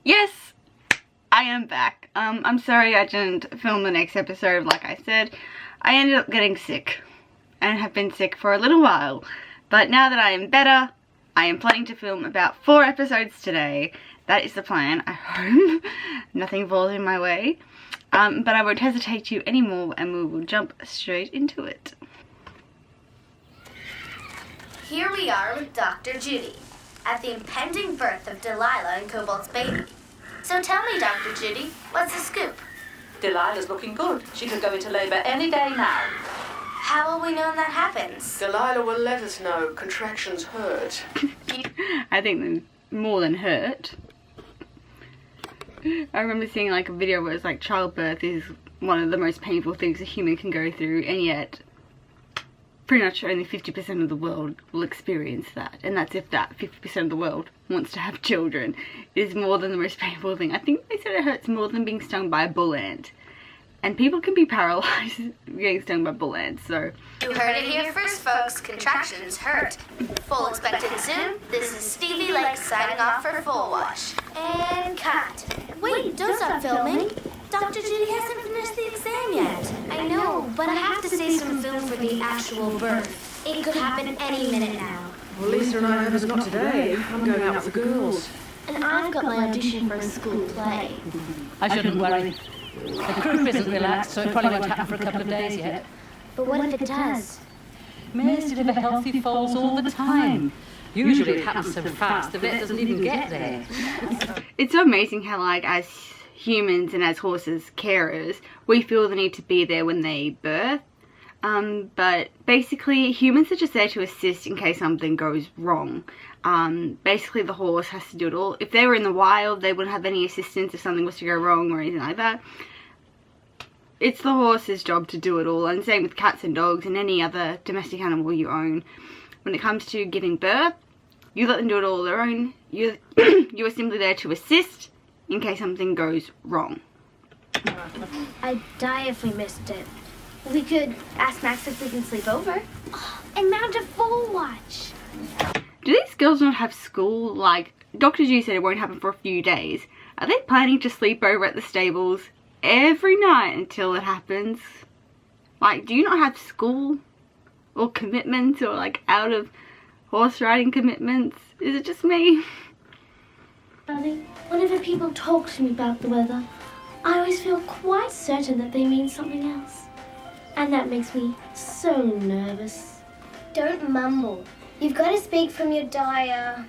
Yes, I am back. I'm sorry I didn't film the next episode like I said. I ended up getting sick and have been sick for a little while. But now that I am better, I am planning to film about 4 episodes today. That is the plan, I hope. Nothing falls in my way. But I won't hesitate you anymore and we will jump straight into it. Here we are with Dr. Judy at the impending birth of Delilah and Cobalt's baby. So tell me, Dr. Judy, what's the scoop? Delilah's looking good. She could go into labour any day now. How will we know when that happens? Delilah will let us know. Contractions hurt. I think more than hurt. I remember seeing like a video where it's like childbirth is one of the most painful things a human can go through, and yet pretty much only 50% of the world will experience that, and that's if that 50% of the world wants to have children. It is more than the most painful thing. I think they said it hurts more than being stung by a bull ant, and people can be paralyzed getting stung by bull ants, so You heard it here first, folks. Contractions hurt. Full expected soon. This is Stevie Lake signing off for Full Watch. And cut. Wait, don't stop filming. Dr. Judy hasn't finished the exam yet. I know, but I have to save some film for the actual birth. It could happen any minute now. Well, Lisa and I have not today. I'm going out with the girls. And I've got my audition for a school play. I shouldn't worry. The croup isn't relaxed, so it probably won't happen for a couple of days yet. But what if it does? Maids deliver healthy foals all the time. Usually it happens so fast the vet doesn't even get there. it's so amazing how, like, as humans and as horses carers, we feel the need to be there when they birth. But basically humans are just there to assist in case something goes wrong. Basically the horse has to do it all. If they were in the wild, they wouldn't have any assistance if something was to go wrong or anything like that. It's the horse's job to do it all, and same with cats and dogs and any other domestic animal you own. When it comes to giving birth, you let them do it all on their own. You are simply there to assist in case something goes wrong. I'd die if we missed it. We could ask Max if we can sleep over. And mount a full watch. Do these girls not have school? Like, Dr. G said it won't happen for a few days. Are they planning to sleep over at the stables every night until it happens? Like, do you not have school or commitments or like out of horse riding commitments? Is it just me? Whenever people talk to me about the weather, I always feel quite certain that they mean something else. And that makes me so nervous. Don't mumble. You've got to speak from your dire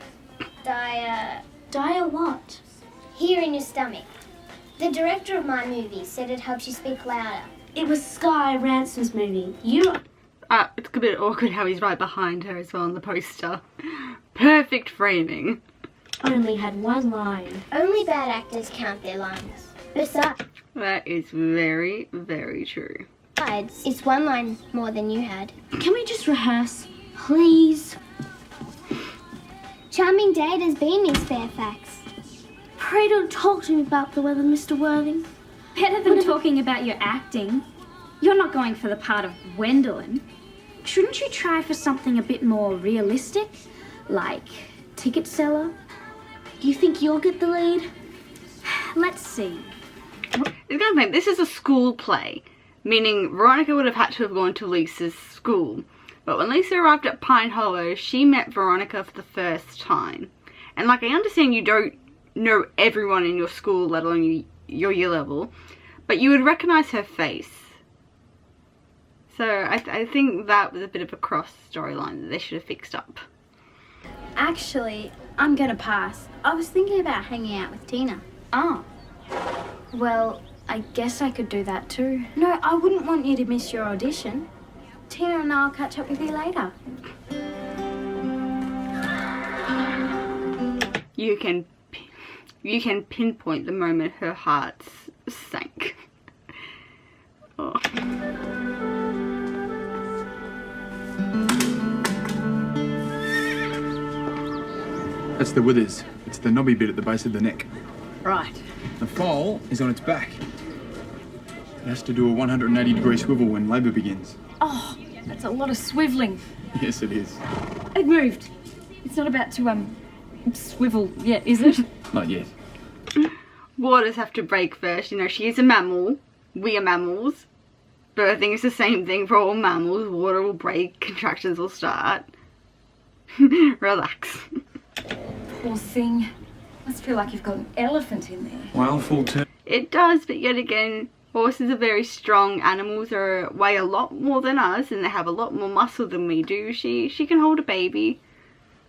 what? here in your stomach. The director of my movie said it helps you speak louder. It was Sky Ransom's movie. It's a bit awkward how he's right behind her as well on the poster. Perfect framing. Only had one line. Only bad actors count their lines. Besides, That is very, very true. it's one line more than you had. Can we just rehearse, please? Charming day it has been, Miss Fairfax. Pray don't talk to me about the weather, Mr. Worthing. Better than talking about your acting. You're not going for the part of Gwendolyn. Shouldn't you try for something a bit more realistic? Like ticket seller? Do you think you'll get the lead? Let's see. It's kind of funny. This is a school play, meaning Veronica would have had to have gone to Lisa's school. But when Lisa arrived at Pine Hollow, she met Veronica for the first time. And like, I understand you don't know everyone in your school, let alone your year level, but you would recognize her face. So I think that was a bit of a cross storyline that they should have fixed up. Actually, I'm gonna pass. I was thinking about hanging out with Tina. Oh. Well, I guess I could do that too. No, I wouldn't want you to miss your audition. Tina and I'll catch up with you later. You can pinpoint the moment her heart sank. Oh. That's the withers. It's the knobby bit at the base of the neck. Right. The foal is on its back. It has to do a 180-degree swivel when labour begins. Oh, that's a lot of swiveling. Yes, it is. It moved. It's not about to swivel yet, is it? Not yet. waters have to break first. You know, she is a mammal. We are mammals. Birthing is the same thing for all mammals. Water will break, contractions will start. Relax. Poor thing. Must feel like you've got an elephant in there. Well, full term. It does, but yet again, horses are very strong animals. They weigh a lot more than us, and they have a lot more muscle than we do. She can hold a baby.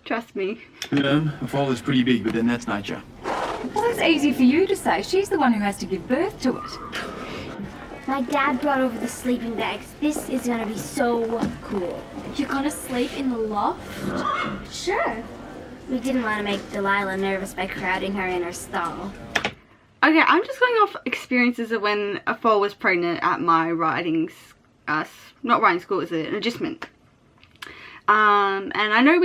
Trust me. A foal is pretty big, but then that's nature. Well, that's easy for you to say. She's the one who has to give birth to it. My dad brought over the sleeping bags. This is gonna be so cool. You're gonna sleep in the loft? Sure. We didn't want to make Delilah nervous by crowding her in her stall. Okay, I'm just going off experiences of when a foal was pregnant at my riding, not riding school, it was an agistment. And I know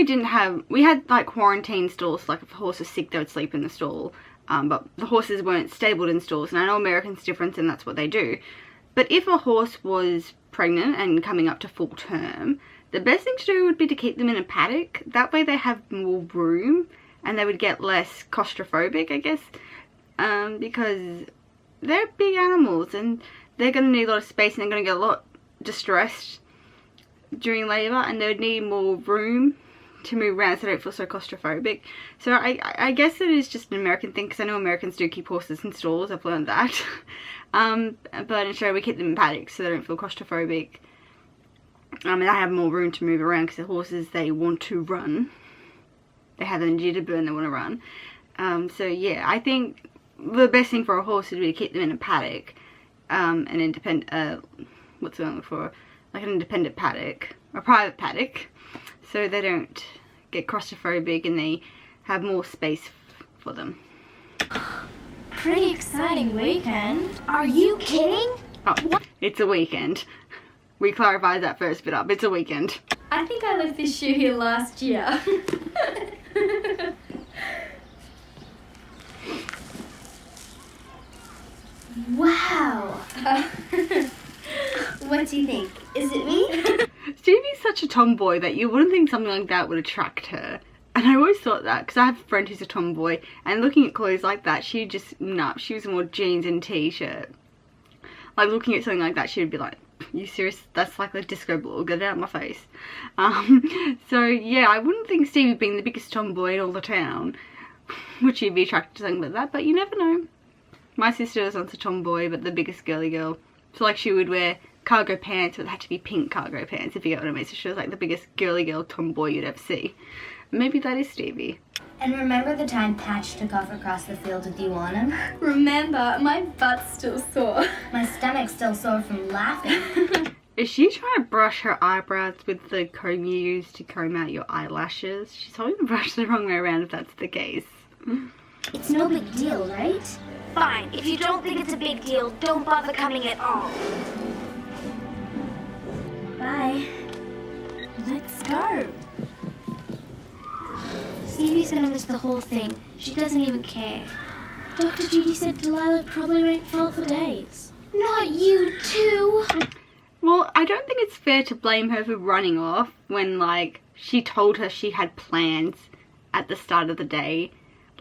we had like quarantine stalls, like if a horse was sick they would sleep in the stall. But the horses weren't stabled in stalls, and I know Americans different and that's what they do. But if a horse was pregnant and coming up to full term, the best thing to do would be to keep them in a paddock. That way they have more room and they would get less claustrophobic, I guess, because they're big animals and they're going to need a lot of space and they're going to get a lot distressed during labour, and they would need more room to move around so they don't feel so claustrophobic. So I guess it is just an American thing, because I know Americans do keep horses in stalls. I've learned that. But in Australia we keep them in paddocks so they don't feel claustrophobic. And they have more room to move around because the horses, they want to run. They have energy to burn, they want to run. So yeah, I think the best thing for a horse would be to keep them in a paddock. An independent, what's the one for? Like an independent paddock, a private paddock. So they don't get claustrophobic and they have more space for them. Pretty exciting weekend. Are you kidding? Oh, it's a weekend. We clarified that first bit up. It's a weekend. I think I left this shoe here last year. Wow. What do you think? Is it me? Stevie's such a tomboy that you wouldn't think something like that would attract her. And I always thought that, because I have a friend who's a tomboy, and looking at clothes like that, she was more jeans and t-shirt. Like, looking at something like that, she would be like, you serious? That's like a disco ball, get it out of my face. So yeah, I wouldn't think Stevie, being the biggest tomboy in all the town, would she be attracted to something like that, but you never know. My sister was once a tomboy, but the biggest girly girl. So like, she would wear cargo pants, but they had to be pink cargo pants, if you get what I mean. So she was like the biggest girly girl tomboy you'd ever see. Maybe that is Stevie. And remember the time Patch took off across the field with you on him? Remember, my butt's still sore. My stomach's still sore from laughing. Is she trying to brush her eyebrows with the comb you use to comb out your eyelashes? She's holding the brush the wrong way around if that's the case. It's no big deal, right? Fine, if you don't think it's a big deal, don't bother coming at all. Bye. Let's go. Stevie's gonna miss the whole thing. She doesn't even care. Dr. Judy said Delilah probably won't fall for days. Not you too. Well, I don't think it's fair to blame her for running off when, like, she told her she had plans at the start of the day.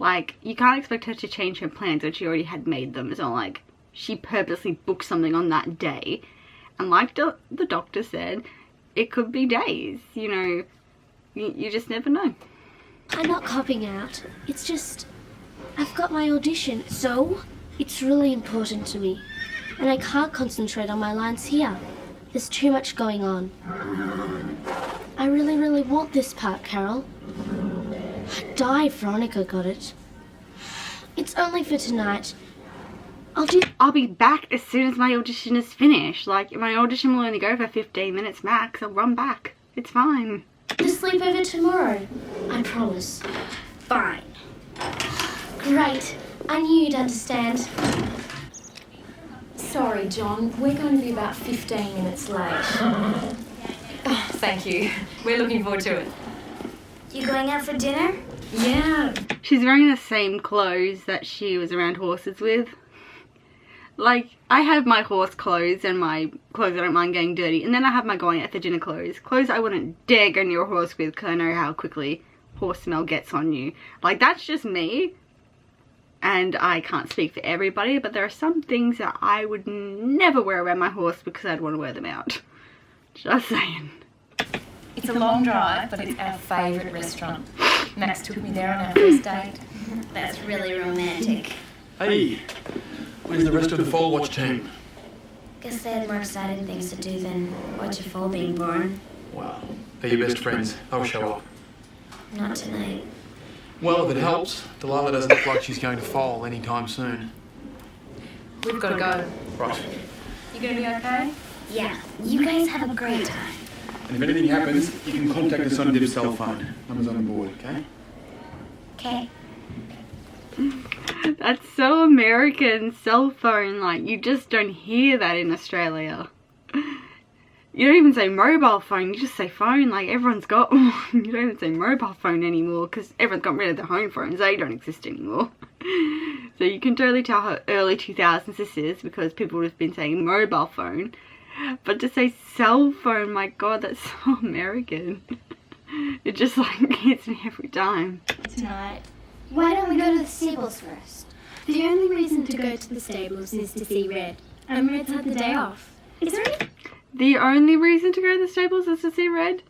Like, you can't expect her to change her plans when she already had made them. It's not like she purposely booked something on that day. And like the doctor said, it could be days, you know. You just never know. I'm not copping out. It's just, I've got my audition, so it's really important to me. And I can't concentrate on my lines here. There's too much going on. I really, really want this part, Carol. I'd die if Veronica got it. It's only for tonight. I'll be back as soon as my audition is finished. Like, my audition will only go for 15 minutes max. I'll run back. It's fine. Just sleep over tomorrow. I promise. Fine. Great. I knew you'd understand. Sorry, John. We're going to be about 15 minutes late. Oh, thank you. We're looking forward to it. You going out for dinner? Yeah. She's wearing the same clothes that she was around horses with. Like, I have my horse clothes and my clothes I don't mind getting dirty. And then I have my going out for dinner clothes. Clothes I wouldn't dare go near a horse with because I know how quickly horse smell gets on you. Like, that's just me. and I can't speak for everybody, but there are some things that I would never wear around my horse because I'd want to wear them out. Just saying. It's a long drive, but it's our favourite restaurant. Max took me there on our first date. That's really romantic. Hey, where's the rest of the Foal Watch team? Guess they had more exciting things to do than watch a foal being born. Wow, they're your best friends. They'll show up. Not tonight. Well, if it helps, Delilah doesn't look like she's going to foal anytime soon. We've got to go. Right. You going to be okay? Yeah, you guys have a great time. And if anything happens, you can contact us on Div's cell phone. Number's on board, okay? Okay. That's so American, cell phone. Like, you just don't hear that in Australia. You don't even say mobile phone, you just say phone. Like, everyone's got one. You don't even say mobile phone anymore because everyone's got rid of their home phones. They don't exist anymore. So you can totally tell how early 2000s this is because people would have been saying mobile phone. But to say cell phone, my god, that's so American. It just like hits me every time. Tonight. Why don't we go to the stables first? The only reason to go to the stables is to see Red. And Red's had the day off. Is there any? The only reason to go to the stables is to see Red?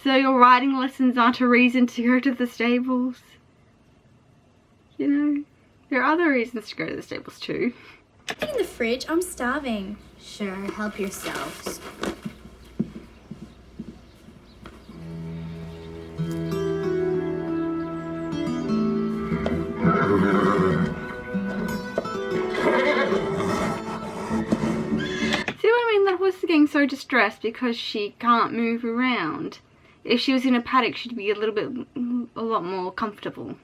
So your riding lessons aren't a reason to go to the stables? You know, there are other reasons to go to the stables too. Anything in the fridge? I'm starving. Sure, help yourselves. See what I mean? That horse is getting so distressed because she can't move around. If she was in a paddock, she'd be a lot more comfortable.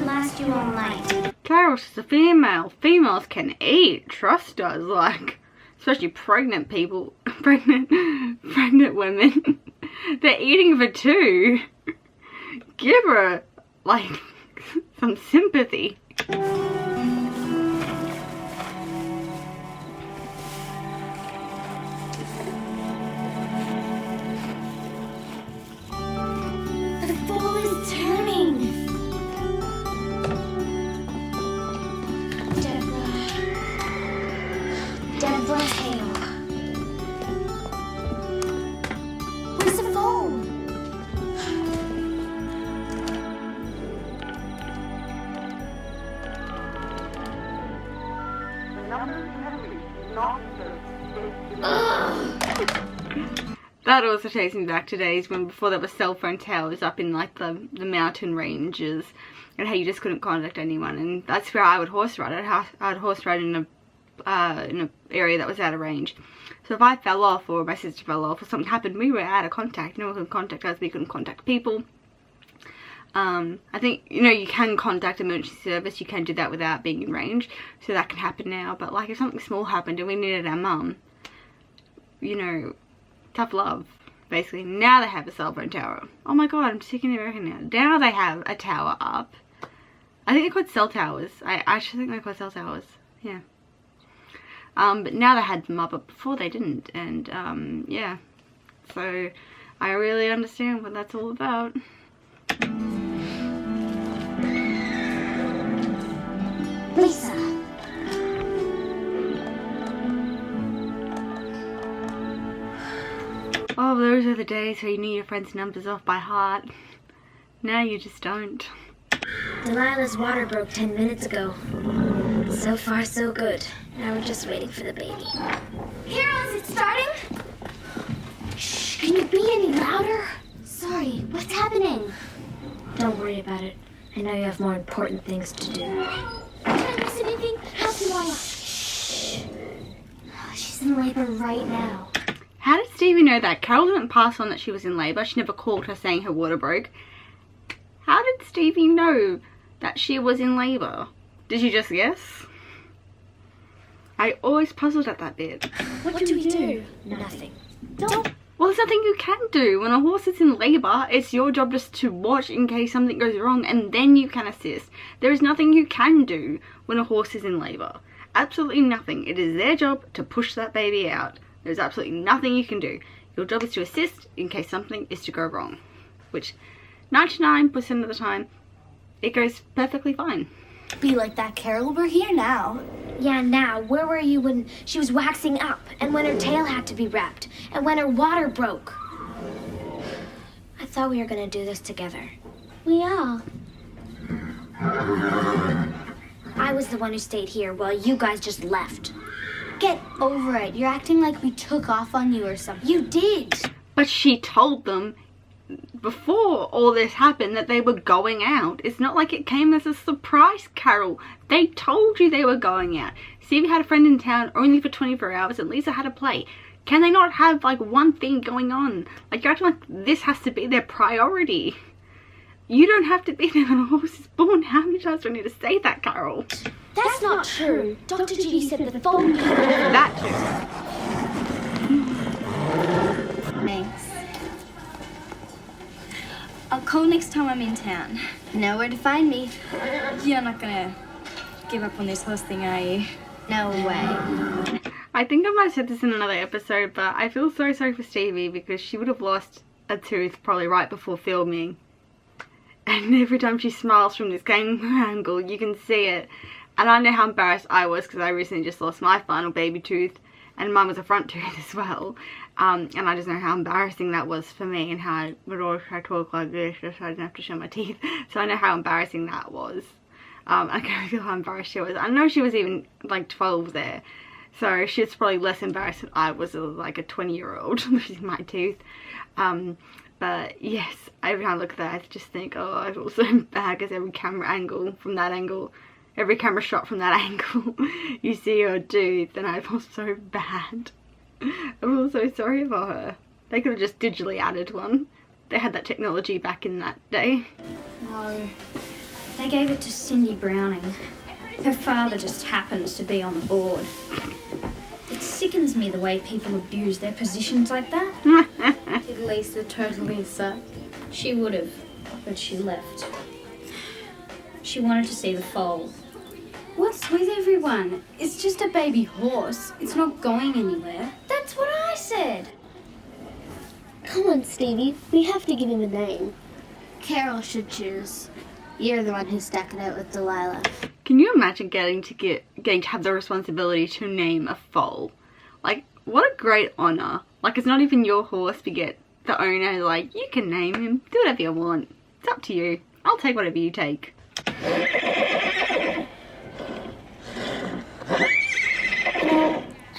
Last you all night. Carol's just a female. Females can eat. Trust us. Like, especially pregnant people, pregnant women. They're eating for two. Give her like some sympathy. The foal is turning. Deborah Hale. Where's the phone? That also takes me back to days when before there were cell phone towers up in like the mountain ranges and how you just couldn't contact anyone, and that's where I would horse ride. I'd horse ride in an area that was out of range. So if I fell off or my sister fell off or something happened, we were out of contact. No one could contact us, we couldn't contact people. I think, you know, you can contact emergency service, you can do that without being in range, so that can happen now. But like if something small happened and we needed our mum, you know, tough love, basically. Now they have a cell phone tower. Oh my god, I'm sick of American now. Now they have a tower up. I think they're called cell towers. I actually think they're called cell towers. Yeah. But now they had them up, but before they didn't. And yeah. So I really understand what that's all about. Lisa. Oh, those are the days where you knew your friends' numbers off by heart. Now you just don't. Delilah's water broke 10 minutes ago. So far, so good. Now we're just waiting for the baby. Heroes, it's starting? Shh, can you be any louder? Sorry, what's happening? Don't worry about it. I know you have more important things to do. Did I miss anything? How's Delilah? Shh. She's in labor right now. How did Stevie know that? Carol didn't pass on that she was in labour. She never called her saying her water broke. How did Stevie know that she was in labour? Did she just guess? I always puzzled at that bit. What do we do? Nothing. Don't. Well, there's nothing you can do. When a horse is in labour, it's your job just to watch in case something goes wrong, and then you can assist. There is nothing you can do when a horse is in labour. Absolutely nothing. It is their job to push that baby out. There's absolutely nothing you can do. Your job is to assist in case something is to go wrong. Which, 99% of the time, it goes perfectly fine. Be like that, Carol. We're here now. Yeah, now, where were you when she was waxing up, and when her tail had to be wrapped, and when her water broke? I thought we were gonna do this together. We are. I was the one who stayed here while you guys just left. Get over it. You're acting like we took off on you or something. You did! But she told them before all this happened that they were going out. It's not like it came as a surprise, Carol. They told you they were going out. Stevie had a friend in town only for 24 hours and Lisa had to play. Can they not have like one thing going on? Like, you're acting like this has to be their priority. You don't have to be there when a horse is born. How many times do I need to say that, Carol? That's not true. Dr. Judy said the phone. That too. Thanks. I'll call next time I'm in town. Know where to find me. You're not gonna give up on this horse thing, are you? No way. I think I might have said this in another episode, but I feel so sorry for Stevie because she would have lost a tooth probably right before filming. And every time she smiles from this camera angle, you can see it. And I know how embarrassed I was because I recently just lost my final baby tooth. And mine was a front tooth as well. And I just know how embarrassing that was for me and how I would always try to talk like this just so I didn't have to show my teeth. So I know how embarrassing that was. I can feel how embarrassed she was. I know she was even like 12 there. So she was probably less embarrassed than I was as like a 20-year-old losing my tooth. But yes, every time I look at that, I just think, oh, I feel so bad because every camera angle from that angle, every camera shot from that angle, you see her tooth, and I feel so bad. I feel so sorry for her. They could have just digitally added one. They had that technology back in that day. No, they gave it to Cindy Browning. Her father just happens to be on the board. It sickens me the way people abuse their positions like that. Did Lisa totally suck? She would have, but she left. She wanted to see the foal. What's with everyone? It's just a baby horse. It's not going anywhere. That's what I said. Come on, Stevie. We have to give him a name. Carol should choose. You're the one who stuck it out with Delilah. Can you imagine getting to have the responsibility to name a foal? Like, what a great honour. Like, it's not even your horse, but get the owner, like, you can name him. Do whatever you want. It's up to you. I'll take whatever you take.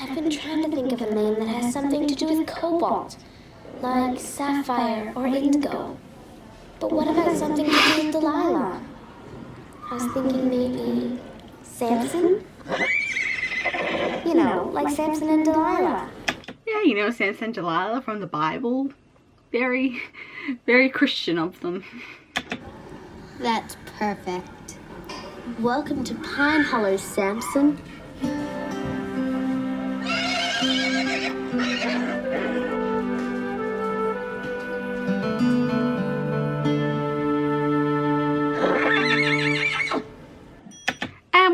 I've been trying to think of a name that has something to do with cobalt. Like sapphire or indigo. But what about something to do with Delilah? I was thinking maybe Samson? You know, like Samson and Delilah. Yeah, you know Samson and Delilah from the Bible. Very, very Christian of them. That's perfect. Welcome to Pine Hollow, Samson.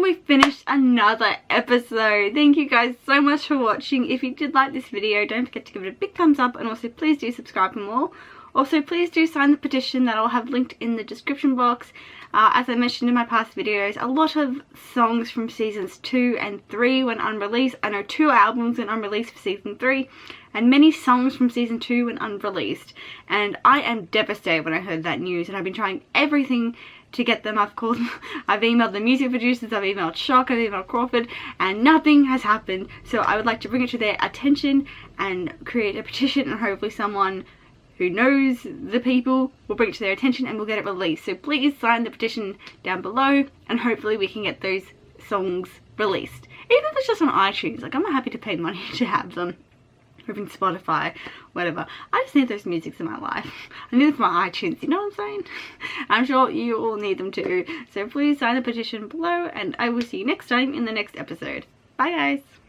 We've finished another episode. Thank you guys so much for watching. If you did like this video, don't forget to give it a big thumbs up, and also please do subscribe for more. Also, please do sign the petition that I'll have linked in the description box. As I mentioned in my past videos, a lot of songs from seasons 2 and 3 went unreleased. I know 2 albums went unreleased for season 3, and many songs from season 2 went unreleased. And I am devastated when I heard that news, and I've been trying everything to get them. I've emailed the music producers, I've emailed Shock, I've emailed Crawford, and nothing has happened. So I would like to bring it to their attention and create a petition, and hopefully someone who knows the people will bring it to their attention and we'll get it released. So please sign the petition down below, and hopefully we can get those songs released. Even if it's just on iTunes, like, I'm happy to pay money to have them. or even Spotify, whatever. I just need those musics in my life. I need them for my iTunes, you know what I'm saying? I'm sure you all need them too. So please sign the petition below, and I will see you next time in the next episode. Bye guys!